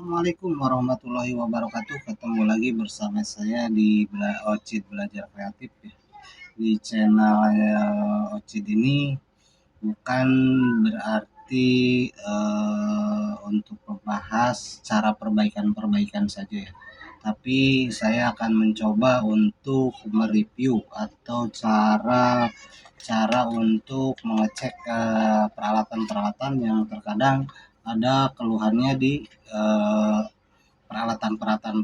Assalamualaikum warahmatullahi wabarakatuh. Ketemu lagi bersama saya di Ocit Belajar Kreatif ya. Di channel Ocit ini bukan berarti untuk membahas cara perbaikan-perbaikan saja ya. Tapi saya akan mencoba untuk mereview atau cara untuk mengecek peralatan-peralatan yang terkadang ada keluhannya di peralatan-peralatan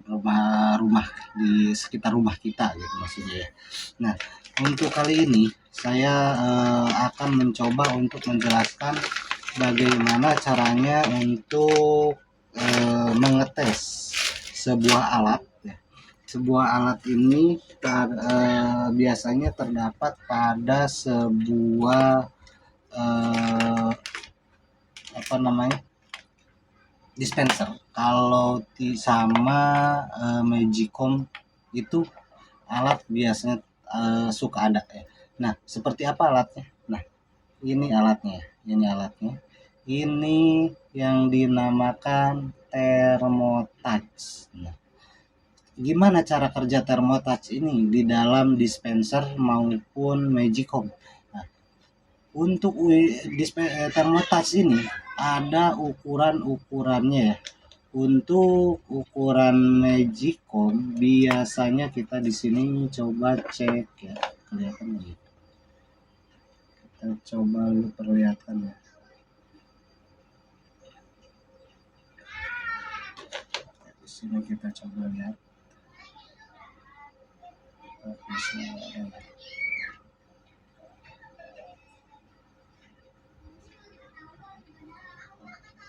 rumah di sekitar rumah kita gitu maksudnya ya. Nah, untuk kali ini saya akan mencoba untuk menjelaskan bagaimana caranya untuk mengetes sebuah alat ya. Sebuah alat ini biasanya terdapat pada sebuah apa namanya dispenser. Kalau sama Magicom itu alat biasanya suka ada ya. Nah, seperti apa alatnya? Nah, ini alatnya. Ini yang dinamakan Thermotouch. Nah, gimana cara kerja Thermotouch ini di dalam dispenser maupun Magicom? Nah, untuk Thermotouch ini ada ukuran-ukurannya ya. Untuk ukuran Magicom biasanya kita di sini coba cek ya, kelihatan ya. Kita coba perlihatkan ya. Di sini kita coba lihat.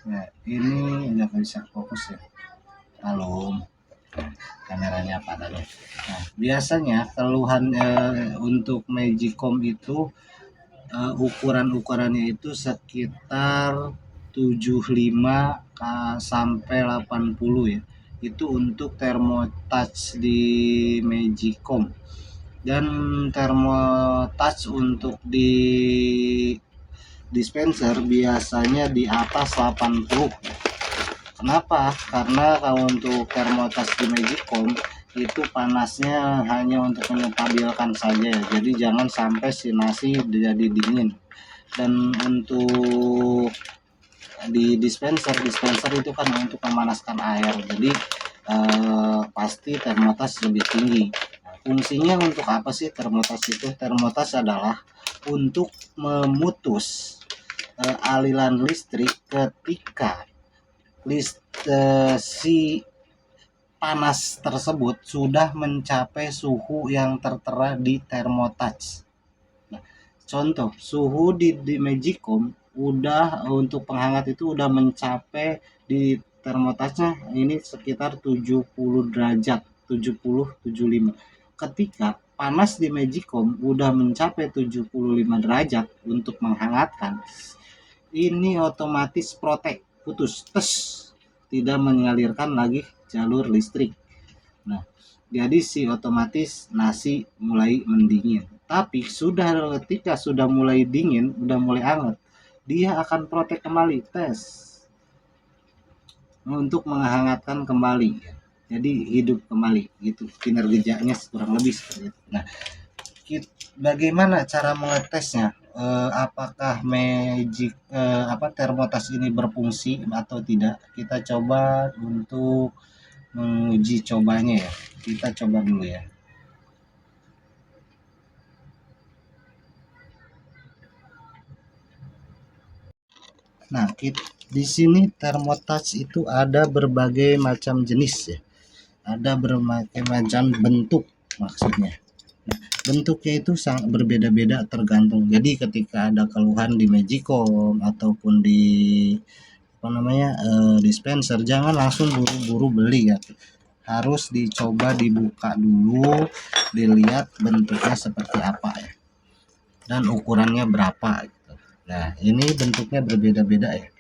Nah, ini nggak bisa fokus ya. Halo, kameranya apa dulu? Nah, biasanya keluhan untuk Magicom itu ukuran-ukurannya itu sekitar 75 sampai 80 ya. Itu untuk Thermotouch di Magicom. Dan Thermotouch untuk di dispenser biasanya di atas 80. Kenapa? Karena kalau untuk Thermotouch di Magicom itu panasnya hanya untuk menstabilkan saja, jadi jangan sampai si nasi jadi dingin. Dan untuk di dispenser itu kan untuk memanaskan air, jadi pasti Thermotouch lebih tinggi. Fungsinya untuk apa sih Thermotouch itu? Thermotouch adalah untuk memutus aliran listrik ketika si panas tersebut sudah mencapai suhu yang tertera di Thermotouch. Nah, contoh suhu di Magicom udah untuk penghangat itu udah mencapai di Thermotouchnya ini sekitar 70 derajat, 75. Ketika panas di Magicom udah mencapai 75 derajat untuk menghangatkan, ini otomatis protek, putus, tidak mengalirkan lagi jalur listrik. Nah, jadi si otomatis nasi mulai mendingin. Tapi ketika sudah mulai dingin, udah mulai hangat, dia akan protek kembali, untuk menghangatkan kembali. Jadi hidup kembali, gitu kinerjanya kurang lebih seperti itu. Nah, bagaimana cara mengetesnya? Apakah Thermotouch ini berfungsi atau tidak? Kita coba untuk menguji cobanya ya. Kita coba dulu ya. Nah, di sini Thermotouch itu ada berbagai macam jenis ya. Ada berbagai macam bentuk maksudnya. Nah, bentuknya itu sangat berbeda-beda tergantung. Jadi ketika ada keluhan di Magicom ataupun di dispenser, jangan langsung buru-buru beli ya. Harus dicoba dibuka dulu, dilihat bentuknya seperti apa ya. Dan ukurannya berapa gitu. Nah, ini bentuknya berbeda-beda ya.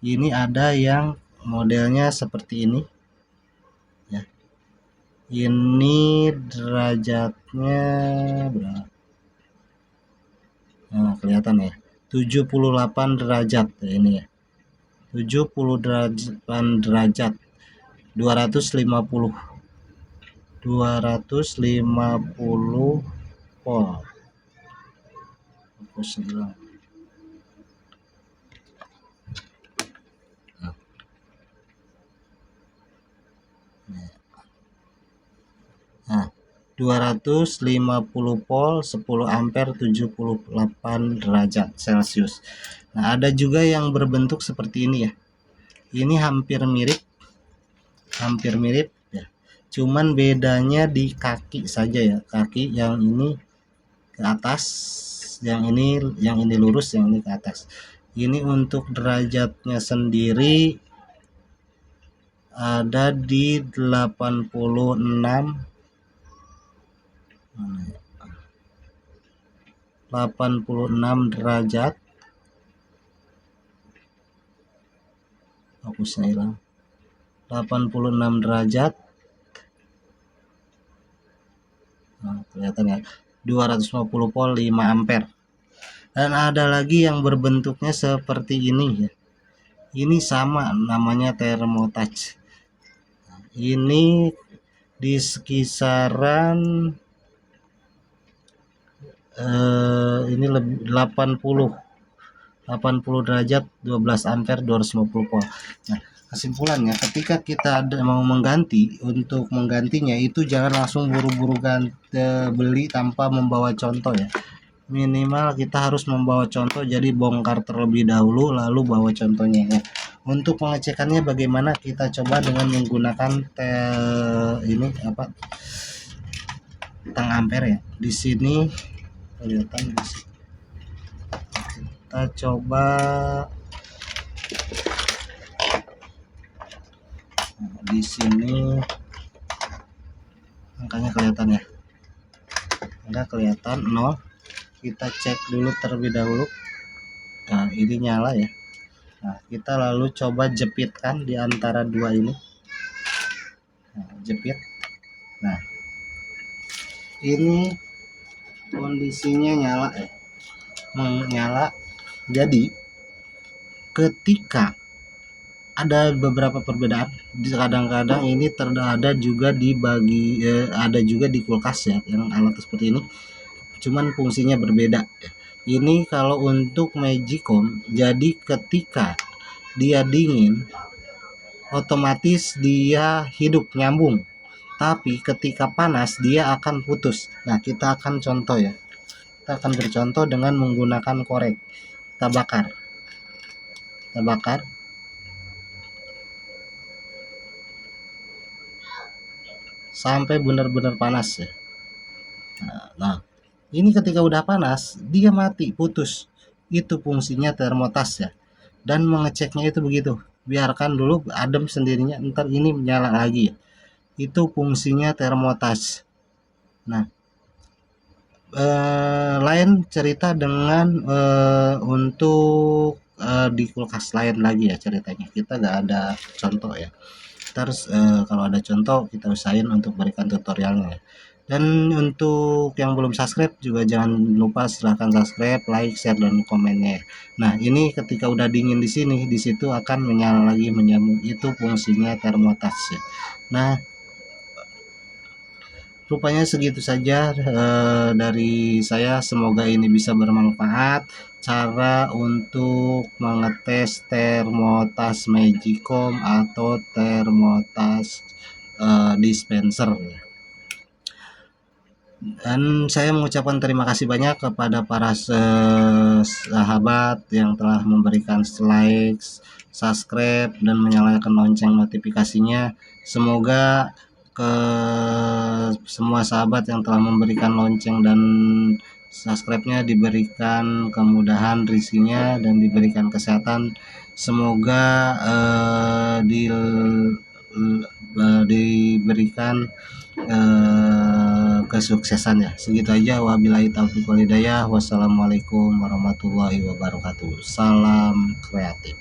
Ini ada yang modelnya seperti ini. Ini derajatnya berapa? Nah, kelihatan ya. 78 derajat ya ini ya. 78 derajat. 250 volt. Fokus hilang. Nah, 250 volt, 10 ampere, 78 derajat Celcius. Nah, ada juga yang berbentuk seperti ini ya. Ini hampir mirip ya. Cuman bedanya di kaki saja ya. Kaki yang ini ke atas, yang ini lurus, yang ini ke atas. Ini untuk derajatnya sendiri ada di 86 derajat. Fokusnya hilang. 86 derajat. Nah, kelihatan ya. 250 volt, 5 ampere. Dan ada lagi yang berbentuknya seperti ini ya. Ini sama, namanya thermotouch. Ini di kisaran ini lebih 80 derajat, 12 ampere, 250 volt. Nah, kesimpulannya ketika kita mau mengganti, untuk menggantinya itu jangan langsung buru-buru beli tanpa membawa contoh ya. Minimal kita harus membawa contoh, jadi bongkar terlebih dahulu lalu bawa contohnya ya. Untuk pengecekannya bagaimana, kita coba dengan menggunakan tang ampere ya. Di sini kelihatan di sini. Kita coba di sini, angkanya kelihatan ya. Enggak kelihatan 0. Kita cek dulu terlebih dahulu. Nah, ini nyala ya. Nah, kita lalu coba jepitkan di antara dua ini. Nah, jepit. Nah, ini kondisinya nyala ya. Menyala. Jadi ketika ada beberapa perbedaan, kadang-kadang ini ada juga ada juga di kulkas ya, yang alat seperti ini. Cuman fungsinya berbeda. Ini kalau untuk Magicom, jadi ketika dia dingin otomatis dia hidup nyambung, tapi ketika panas dia akan putus. Nah, kita akan contoh ya. Kita akan bercontoh dengan menggunakan korek. Kita bakar sampai benar-benar panas ya. Nah, ini ketika udah panas dia mati, putus. Itu fungsinya termotas ya. Dan mengeceknya itu begitu, biarkan dulu adem sendirinya, ntar ini menyala lagi ya. Itu fungsinya termotas. Nah, lain cerita dengan untuk di kulkas lain lagi ya ceritanya. Kita nggak ada contoh ya. Terus kalau ada contoh kita usahain untuk berikan tutorialnya. Dan untuk yang belum subscribe juga jangan lupa silahkan subscribe, like, share, dan komennya. Nah, ini ketika udah dingin di sini, di situ akan menyala lagi, menyambung. Itu fungsinya termotouch ya. Nah, rupanya segitu saja dari saya. Semoga ini bisa bermanfaat. Cara untuk mengetes termotouch Magicom atau termotouch dispenser ya. Dan saya mengucapkan terima kasih banyak kepada para sahabat yang telah memberikan like, subscribe, dan menyalakan lonceng notifikasinya. Semoga ke semua sahabat yang telah memberikan lonceng dan subscribe-nya diberikan kemudahan rezekinya dan diberikan kesehatan. Semoga diberikan kesuksesan ya. Segitu aja, wabillahi taufiq wal hidayah. Wassalamualaikum warahmatullahi wabarakatuh. Salam kreatif.